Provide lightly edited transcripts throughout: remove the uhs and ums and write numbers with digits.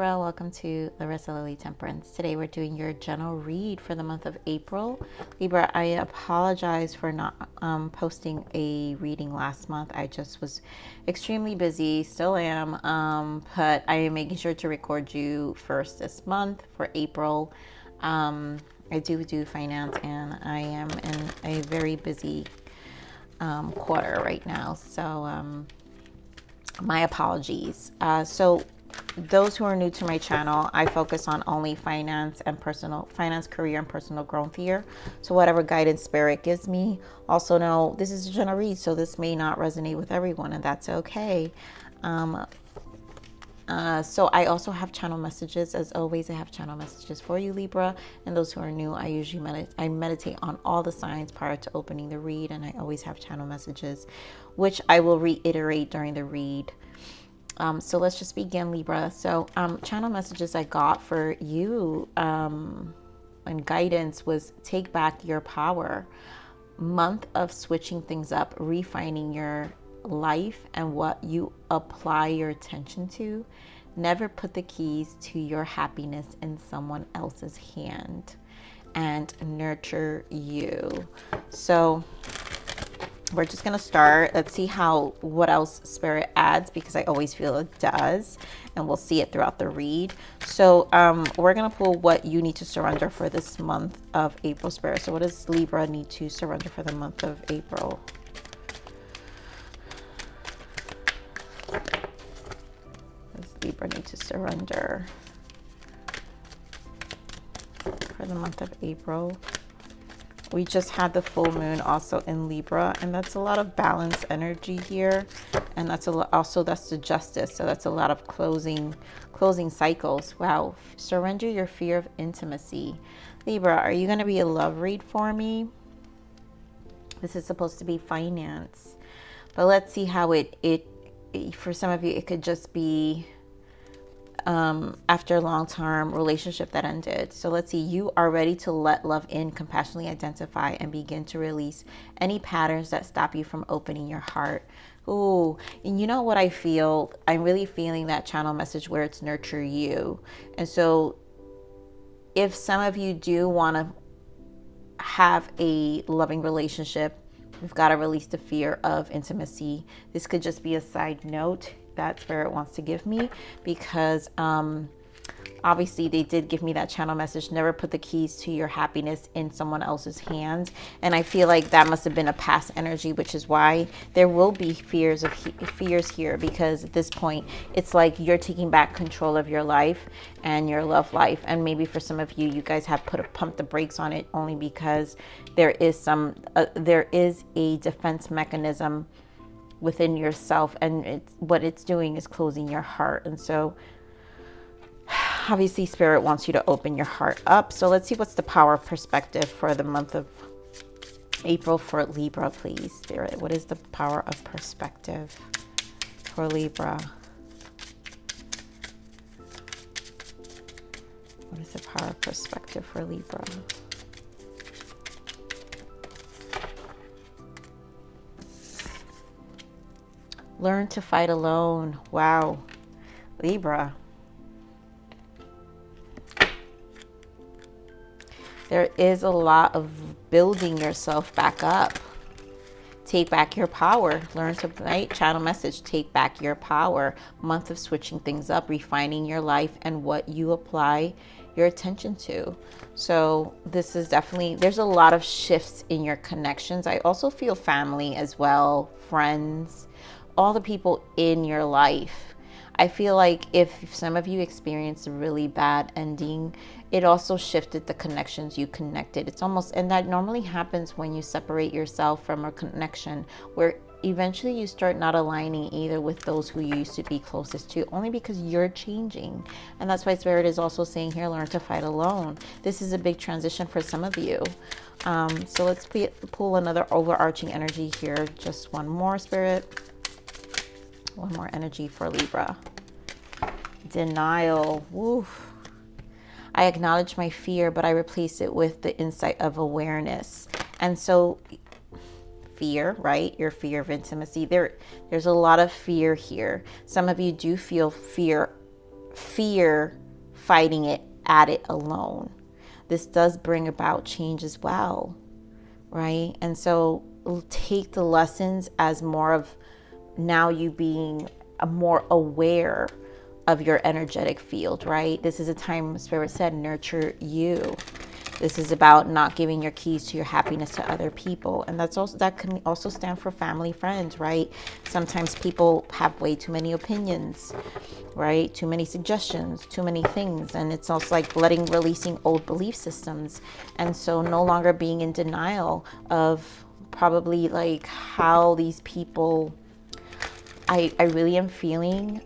Libra, welcome to Larisa Lili Temperance. Today we're doing your general read for the month of April. Libra, I apologize for not posting a reading last month. I just was extremely busy, still am, but I am making sure to record you first this month for April. I do finance, and I am in a very busy quarter right now, so my apologies. So those who are new to my channel, I focus on only finance, career, and personal growth here. So whatever guidance spirit gives me. Also know this is a general read, so this may not resonate with everyone, and that's okay. So I also have channel messages. As always, I have channel messages for you, Libra. And those who are new, I usually meditate on all the signs prior to opening the read, and I always have channel messages, which I will reiterate during the read. So let's just begin, Libra. So channel messages I got for you and guidance was take back your power. Month of switching things up, refining your life and what you apply your attention to. Never put the keys to your happiness in someone else's hand, and nurture you. So we're just gonna start. Let's see what else spirit adds, because I always feel it does, and we'll see it throughout the read. So we're gonna pull what you need to surrender for this month of April, spirit. So what does Libra need to surrender for the month of April? Libra need to surrender for the month of April. We just had the full moon also in Libra, and that's a lot of balance energy here, and that's that's the justice. So that's a lot of closing cycles. Wow. Surrender your fear of intimacy. Libra, are you going to be a love read for me? This is supposed to be finance, but let's see how it for some of you it could just be after a long-term relationship that ended. So let's see, you are ready to let love in, compassionately identify, and begin to release any patterns that stop you from opening your heart. Ooh, and you know what I feel? I'm really feeling that channel message where it's nurture you. And so if some of you do want to have a loving relationship, we've got to release the fear of intimacy. This could just be a side note that spirit wants to give me, because obviously they did give me that channel message, never put the keys to your happiness in someone else's hands. And I feel like that must have been a past energy, which is why there will be fears here, because at this point it's like you're taking back control of your life and your love life. And maybe for some of you, you guys have pumped the brakes on it, only because there is a defense mechanism within yourself, and what it's doing is closing your heart. And so obviously spirit wants you to open your heart up. So let's see what's the power of perspective for the month of April for Libra, please, spirit. What is the power of perspective for Libra? What is the power of perspective for Libra? Learn to fight alone. Wow. Libra. There is a lot of building yourself back up. Take back your power. Learn to, right? Channel message, take back your power. Month of switching things up, refining your life and what you apply your attention to. So this is definitely, there's a lot of shifts in your connections. I also feel family as well, friends, all the people in your life. I feel like if some of you experienced a really bad ending, it also shifted the connections you connected. It's almost, and that normally happens when you separate yourself from a connection, where eventually you start not aligning either with those who you used to be closest to, only because you're changing. And that's why spirit is also saying here, learn to fight alone. This is a big transition for some of you. So let's pull another overarching energy here. Just one more, spirit. One more energy for Libra. Denial. Woof. I acknowledge my fear, but I replace it with the insight of awareness. And so fear, right? Your fear of intimacy. There's a lot of fear here. Some of you do feel fear fear fighting it at it alone. This does bring about change as well, right? And so take the lessons as more of now you being more aware of your energetic field, right? This is a time, Spirit said, nurture you. This is about not giving your keys to your happiness to other people. And that can also stand for family, friends, right? Sometimes people have way too many opinions, right? Too many suggestions, too many things. And it's also like releasing old belief systems. And so no longer being in denial of probably like how these people, I really am feeling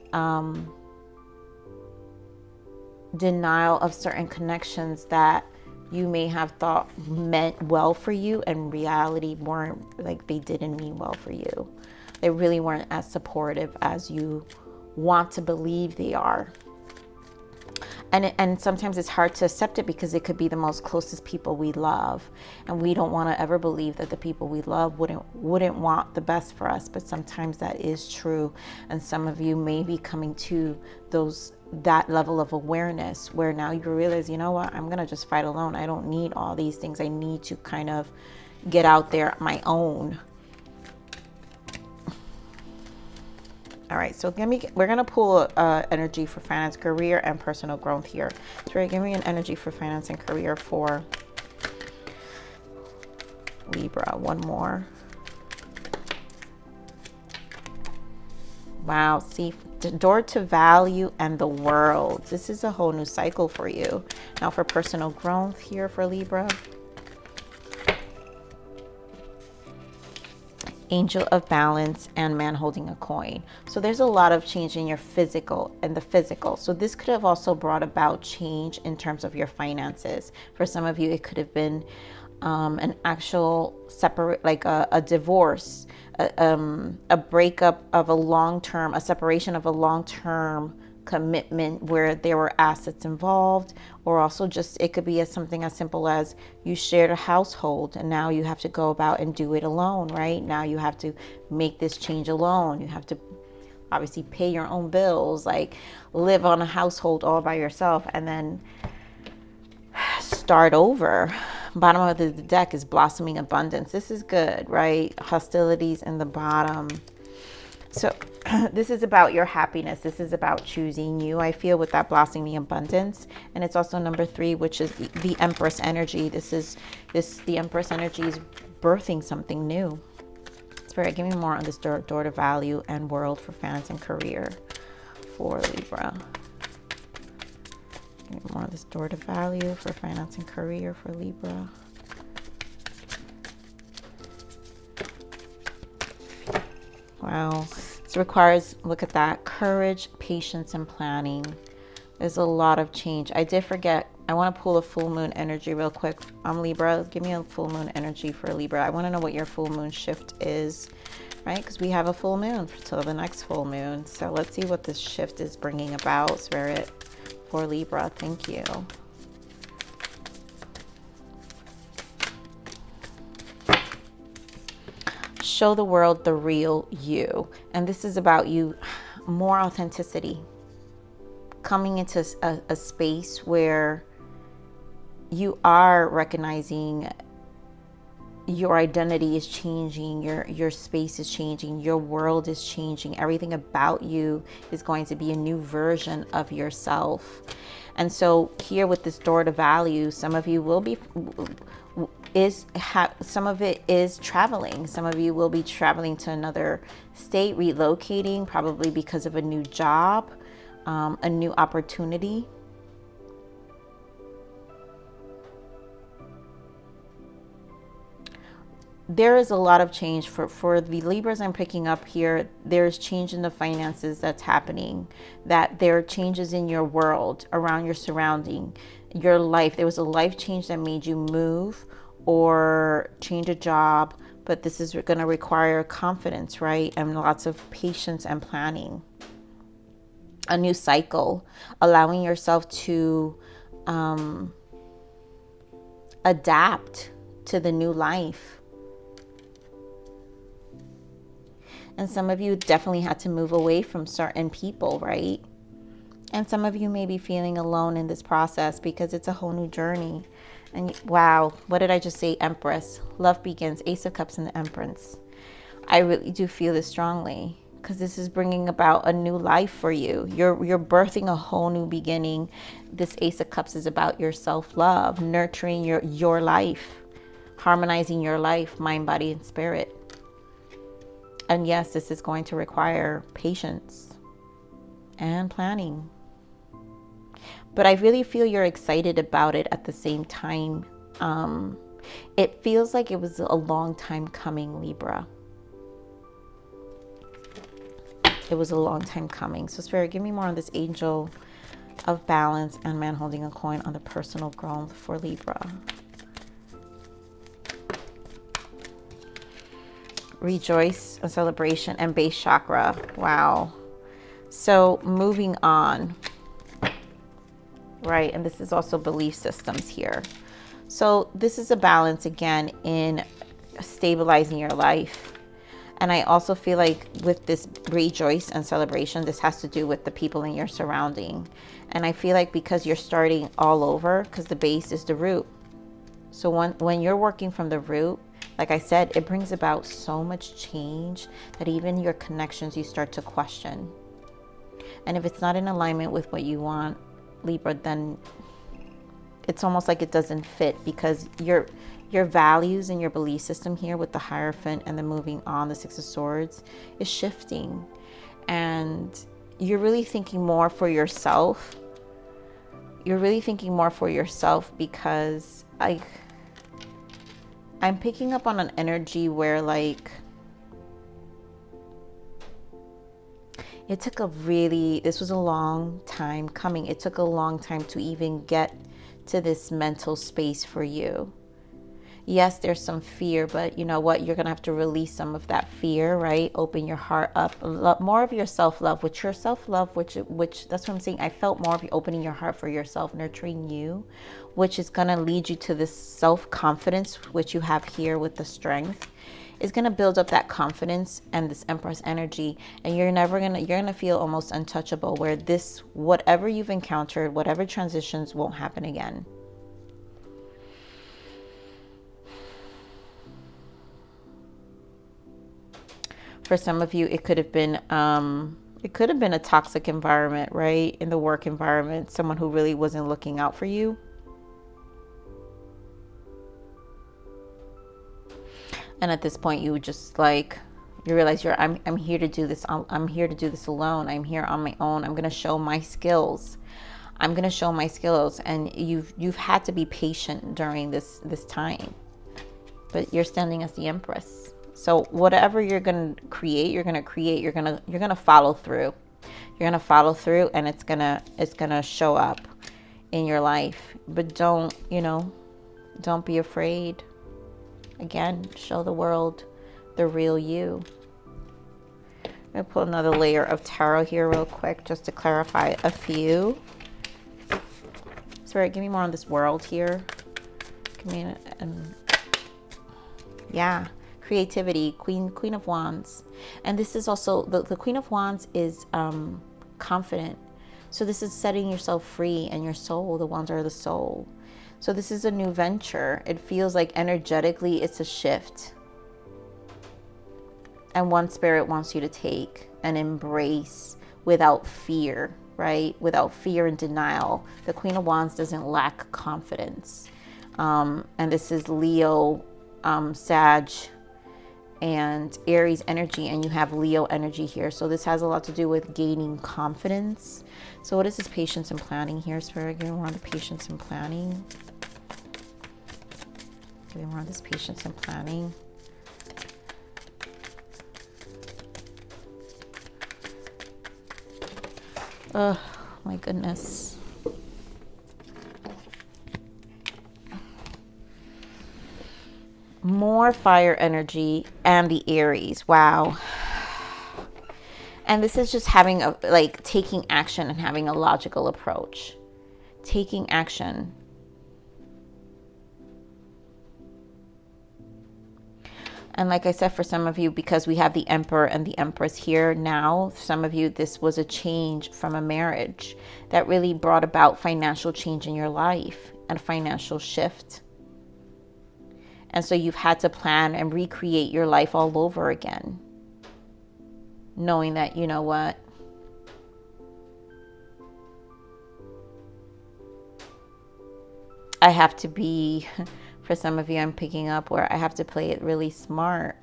denial of certain connections that you may have thought meant well for you, and reality weren't, like they didn't mean well for you. They really weren't as supportive as you want to believe they are. And sometimes it's hard to accept it because it could be the most closest people we love, and we don't want to ever believe that the people we love wouldn't want the best for us. But sometimes that is true, and some of you may be coming to that level of awareness where now you realize, you know what, I'm gonna just fight alone. I don't need all these things. I need to kind of get out there on my own. All right, so we're gonna pull energy for finance, career, and personal growth here. So give me an energy for finance and career for Libra. One more. Wow, see, the door to value and the world. This is a whole new cycle for you. Now for personal growth here for Libra. Angel of balance and man holding a coin. So there's a lot of change in your physical and the physical. So this could have also brought about change in terms of your finances. For some of you, it could have been an actual separate, like a divorce, a breakup of a long-term, a separation of a long-term commitment where there were assets involved, or also just it could be something as simple as you shared a household and now you have to go about and do it alone, right? Now you have to make this change alone. You have to obviously pay your own bills, like live on a household all by yourself, and then start over. Bottom of the deck is blossoming abundance. This is good, right? Hostilities in the bottom. So this is about your happiness. This is about choosing you, I feel, with that blossoming abundance. And it's also number 3, which is the Empress energy. The Empress energy is birthing something new. Spirit, give me more on this door to value and world for finance and career for Libra. Give me more on this door to value for finance and career for Libra. Wow. This requires, look at that, courage, patience, and planning. There's a lot of change. I did forget. I want to pull a full moon energy real quick. Libra, give me a full moon energy for Libra. I want to know what your full moon shift is, right? Because we have a full moon till the next full moon. So let's see what this shift is bringing about, Spirit, for Libra. Thank you. Show the world the real you. And this is about you, more authenticity. Coming into a space where you are recognizing your identity is changing, your space is changing, your world is changing. Everything about you is going to be a new version of yourself. And so here with this door to value, some of you will be some of it is traveling. Some of you will be traveling to another state, relocating, probably because of a new job, a new opportunity. There is a lot of change for the Libras I'm picking up here. There's change in the finances that's happening, that there are changes in your world, around your surrounding, your life. There was a life change that made you move or change a job, but this is going to require confidence, right? And lots of patience and planning. A new cycle, allowing yourself to adapt to the new life. And some of you definitely had to move away from certain people, right? And some of you may be feeling alone in this process because it's a whole new journey. And wow, what did I just say? Empress. Love begins. Ace of Cups and the Empress. I really do feel this strongly because this is bringing about a new life for you. You're birthing a whole new beginning. This Ace of Cups is about your self-love, nurturing your life, harmonizing your life, mind, body, and spirit. And yes, this is going to require patience and planning. But I really feel you're excited about it at the same time. It feels like it was a long time coming, Libra. It was a long time coming. So Spirit, give me more on this Angel of Balance and Man holding a coin on the personal growth for Libra. Rejoice, a celebration, and base chakra. Wow. So moving on. Right, and this is also belief systems here. So this is a balance again in stabilizing your life. And I also feel like with this rejoice and celebration, this has to do with the people in your surrounding. And I feel like because you're starting all over, because the base is the root. So when you're working from the root, like I said, it brings about so much change that even your connections you start to question. And if it's not in alignment with what you want, Libra, then it's almost like it doesn't fit because your values and your belief system here with the Hierophant and the moving on, the Six of Swords, is shifting. And you're really thinking more for yourself. You're really thinking more for yourself because I'm picking up on an energy where like it took this was a long time coming. It took a long time to even get to this mental space for you. Yes, there's some fear, but you know what? You're going to have to release some of that fear, right? Open your heart up. More of your self-love, which that's what I'm saying. I felt more of you opening your heart for yourself, nurturing you, which is going to lead you to this self-confidence, which you have here with the Strength. Is going to build up that confidence and this Empress energy, and you're going to feel almost untouchable, where whatever you've encountered, whatever transitions won't happen again. For some of you, it could have been a toxic environment, right? In the work environment, someone who really wasn't looking out for you. And at this point, you just you realize I'm here to do this. I'm here to do this alone. I'm here on my own. I'm going to show my skills. And you've had to be patient during this time, but you're standing as the Empress. So whatever you're going to create, you're going to follow through. You're going to follow through, and it's going to show up in your life. But don't be afraid. Again, show the world the real you. I'm going to pull another layer of tarot here real quick just to clarify a few. Spirit, give me more on this world here. Give me yeah. Creativity, Queen of Wands. And this is also, the Queen of Wands is confident. So this is setting yourself free and your soul. The Wands are the soul. So this is a new venture. It feels like energetically it's a shift. And one Spirit wants you to take and embrace without fear, right? Without fear and denial. The Queen of Wands doesn't lack confidence. And this is Leo, Sag, and Aries energy, and you have Leo energy here. So this has a lot to do with gaining confidence. So what is this patience and planning here, Spirit? Give me more on the patience and planning. Give me more on this patience and planning. Oh my goodness. More fire energy and the Aries. Wow. And this is just having taking action and having a logical approach. Taking action. And like I said, for some of you, because we have the Emperor and the Empress here now, some of you, this was a change from a marriage that really brought about financial change in your life and financial shift. And so you've had to plan and recreate your life all over again, knowing that, you know what, I have to be, for some of you, I'm picking up where I have to play it really smart.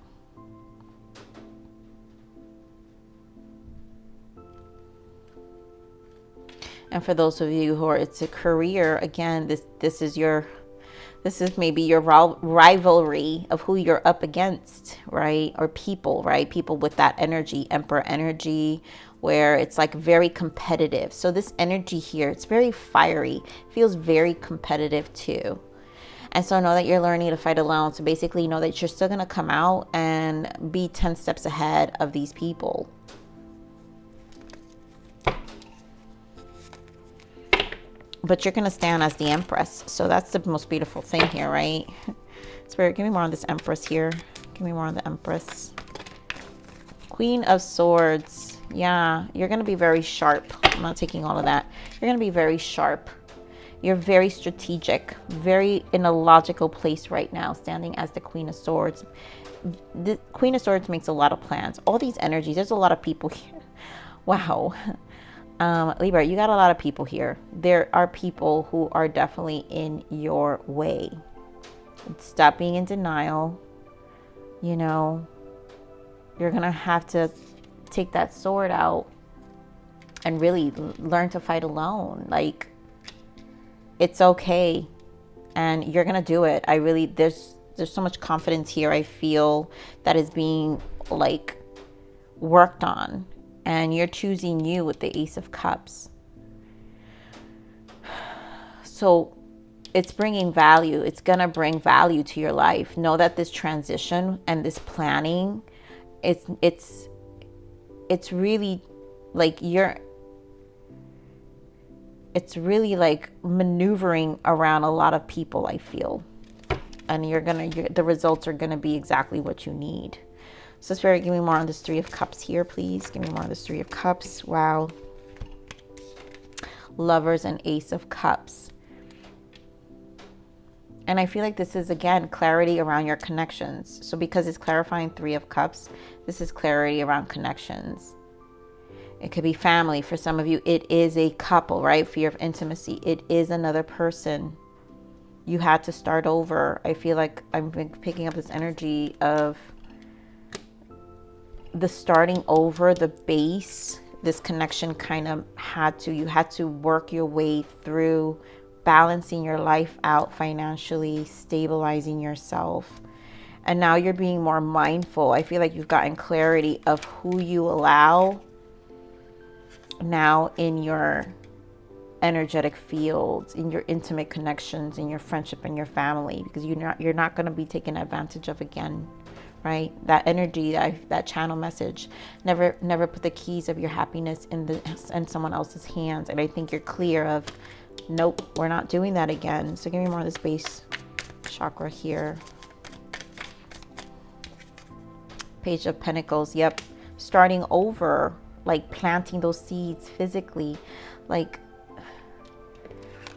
And for those of you who are, it's a career, again, this is maybe your rivalry of who you're up against, right? Or people, right? People with that energy, Emperor energy, where it's like very competitive. So this energy here, it's very fiery, feels very competitive too. And so know that you're learning to fight alone. So basically know that you're still going to come out and be 10 steps ahead of these people. But you're going to stand as the Empress. So that's the most beautiful thing here, right? Spirit, give me more on this Empress here. Give me more on the Empress. Queen of Swords. Yeah, you're going to be very sharp. I'm not taking all of that. You're going to be very sharp. You're very strategic, very in a logical place right now, standing as the Queen of Swords. The Queen of Swords makes a lot of plans. All these energies, there's a lot of people here. Wow. Libra, you got a lot of people here. There are people who are definitely in your way. Stop being in denial. You know, you're going to have to take that sword out and really learn to fight alone. Like, it's okay. And you're going to do it. I really, there's so much confidence here. I feel that is being like worked on. And you're choosing you with the Ace of Cups. So it's bringing value. It's going to bring value to your life. Know that this transition and this planning, it's really like it's really like maneuvering around a lot of people, I feel. And the results are going to be exactly what you need. So Spirit, give me more on this Three of Cups here, please. Give me more on this Three of Cups. Wow. Lovers and Ace of Cups. And I feel like this is, again, clarity around your connections. So because it's clarifying Three of Cups, this is clarity around connections. It could be family. For some of you, it is a couple, right? Fear of intimacy. It is another person. You had to start over. I feel like I'm picking up this energy of the starting over, the base. This connection kind of you had to work your way through balancing your life out financially, stabilizing yourself. And now you're being more mindful. I feel like you've gotten clarity of who you allow now in your energetic fields, in your intimate connections, in your friendship and your family, because you're not going to be taken advantage of again. Right? That energy, that channel message, never put the keys of your happiness in someone else's hands. And I think you're clear of, nope, we're not doing that again. So give me more of this base chakra here. Page of Pentacles. Yep. Starting over, like planting those seeds physically. Like,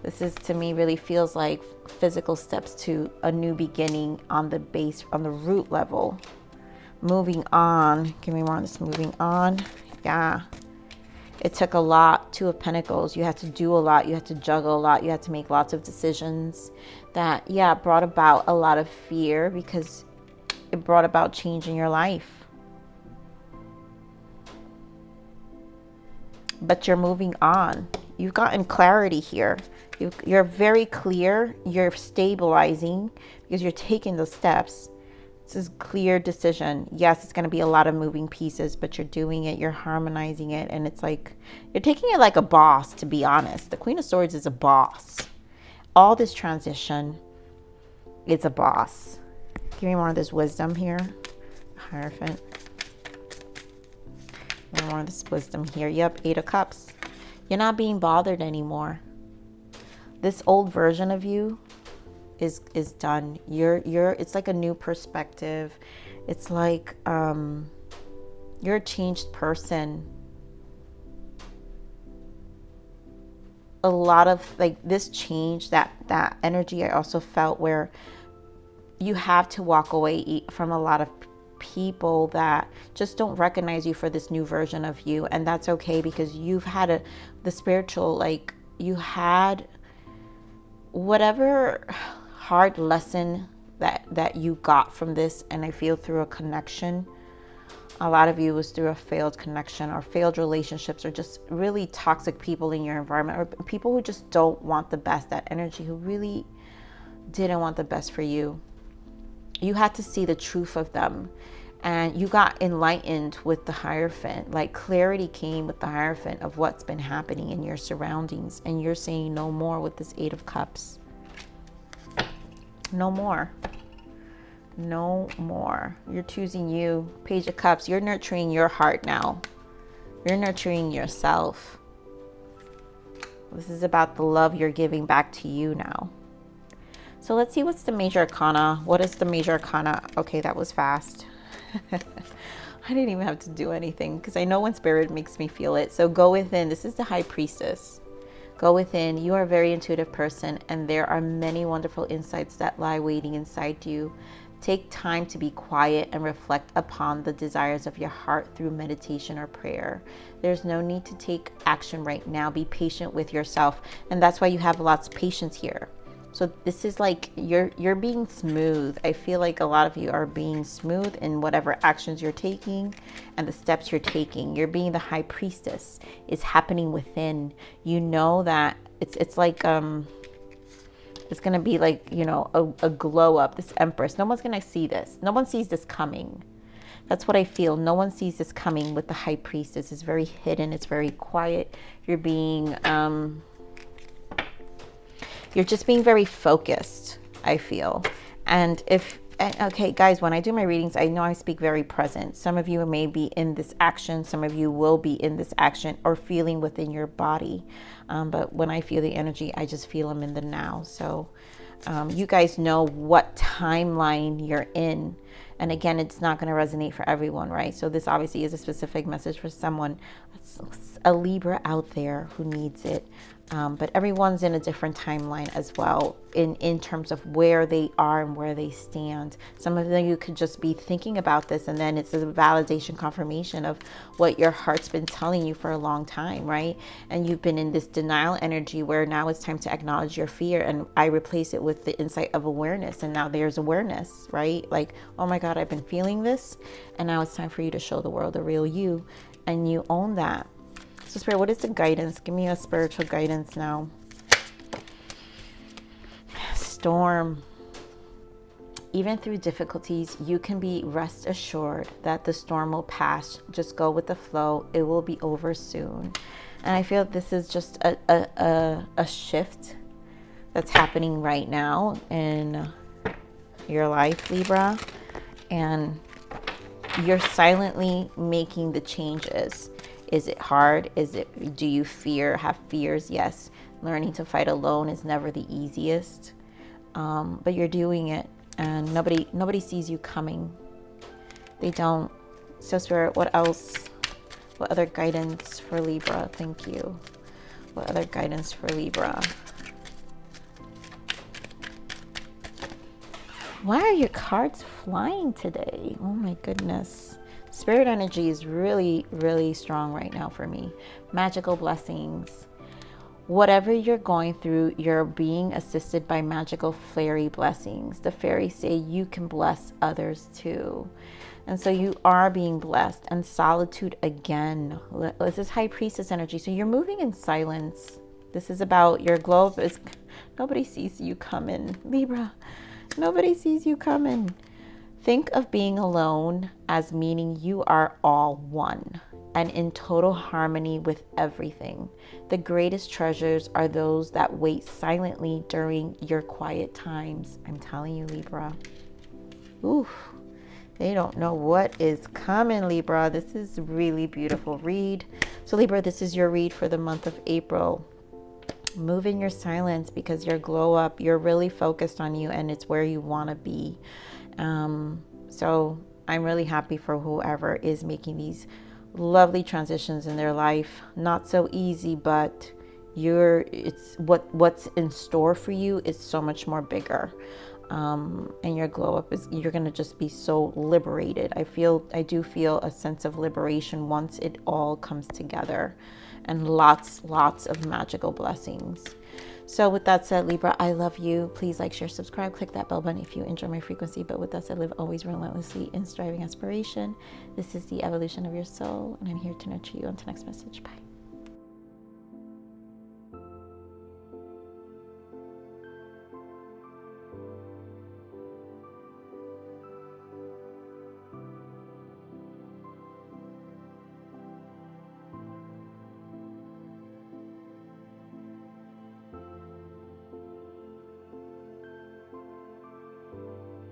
this is, to me, really feels like physical steps to a new beginning on the base, on the root level. Moving on. Give me more on this moving on. Yeah. It took a lot. Two of Pentacles. You had to do a lot. You had to juggle a lot. You had to make lots of decisions that, yeah, brought about a lot of fear because it brought about change in your life. But you're moving on. You've gotten clarity here. You're very clear. You're stabilizing because you're taking those steps. This is clear decision. Yes, it's going to be a lot of moving pieces, but you're doing it. You're harmonizing it. And it's like, you're taking it like a boss, to be honest. The Queen of Swords is a boss. All this transition is a boss. Give me more of this wisdom here. Hierophant. More of this wisdom here. Yep, Eight of Cups. You're not being bothered anymore. This old version of you is done. It's like a new perspective. It's like you're a changed person. A lot of like this change, that energy I also felt where you have to walk away from a lot of people that just don't recognize you for this new version of you. And that's okay, because you've had the spiritual, like you had whatever hard lesson that you got from this. And I feel through a connection, a lot of you was through a failed connection or failed relationships, or just really toxic people in your environment, or people who just don't want the best, that energy who really didn't want the best for you. You had to see the truth of them, and you got enlightened with the Hierophant. Like clarity came with the Hierophant of what's been happening in your surroundings, and you're saying no more with this Eight of Cups. No more. No more. You're choosing you. Page of Cups. You're nurturing your heart now. You're nurturing yourself. This is about the love you're giving back to you now. So let's see what's the major arcana. What is the major arcana? Okay, that was fast. I didn't even have to do anything because I know when spirit makes me feel it. So go within. This is the High Priestess. Go within. You are a very intuitive person, and there are many wonderful insights that lie waiting inside you. Take time to be quiet and reflect upon the desires of your heart through meditation or prayer. There's no need to take action right now. Be patient with yourself. And that's why you have lots of patience here. So this is like you're being smooth. I feel like a lot of you are being smooth in whatever actions you're taking and the steps you're taking. You're being the High Priestess. It's happening within. You know that it's like it's gonna be like, you know, a glow up. This Empress. No one's gonna see this. No one sees this coming. That's what I feel. No one sees this coming with the High Priestess. It's very hidden. It's very quiet. You're being you're just being very focused, I feel. And okay, guys, when I do my readings, I know I speak very present. Some of you may be in this action. Some of you will be in this action or feeling within your body. But when I feel the energy, I just feel them in the now. So you guys know what timeline you're in. And again, it's not going to resonate for everyone, right? So this obviously is a specific message for someone, a Libra out there who needs it. But everyone's in a different timeline as well in terms of where they are and where they stand. Some of you could just be thinking about this, and then it's a validation confirmation of what your heart's been telling you for a long time, right? And you've been in this denial energy where now it's time to acknowledge your fear. And I replace it with the insight of awareness. And now there's awareness, right? Like, oh my God, I've been feeling this. And now it's time for you to show the world the real you. And you own that. So Spirit, what is the guidance? Give me a spiritual guidance now. Storm. Even through difficulties, you can be rest assured that the storm will pass. Just go with the flow. It will be over soon. And I feel this is just a shift that's happening right now in your life, Libra. And you're silently making the changes. Is it hard? Do you have fears? Yes. Learning to fight alone is never the easiest. But you're doing it, and nobody sees you coming. They don't. So Spirit, what else? What other guidance for Libra? Thank you. What other guidance for Libra? Why are your cards flying today? Oh my goodness. Spirit energy is really, really strong right now for me. Magical blessings. Whatever you're going through, you're being assisted by magical fairy blessings. The fairies say you can bless others too. And so you are being blessed. And solitude again. This is High Priestess energy. So you're moving in silence. This is about your globe. Nobody sees you coming, Libra. Nobody sees you coming. Think of being alone as meaning you are all one and in total harmony with everything. The greatest treasures are those that wait silently during your quiet times. I'm telling you, Libra. Oof. They don't know what is coming, Libra. This is really beautiful read. So Libra, this is your read for the month of April. Move in your silence because your glow up, you're really focused on you and it's where you want to be. So I'm really happy for whoever is making these lovely transitions in their life. Not so easy, but it's what's in store for you is so much more bigger. And your glow up is, you're going to just be so liberated. I do feel a sense of liberation once it all comes together, and lots of magical blessings. So with that said, Libra, I love you. Please like, share, subscribe, click that bell button if you enjoy my frequency. But with that said, live always relentlessly in striving aspiration. This is the evolution of your soul, and I'm here to nurture you. Until next message. Bye.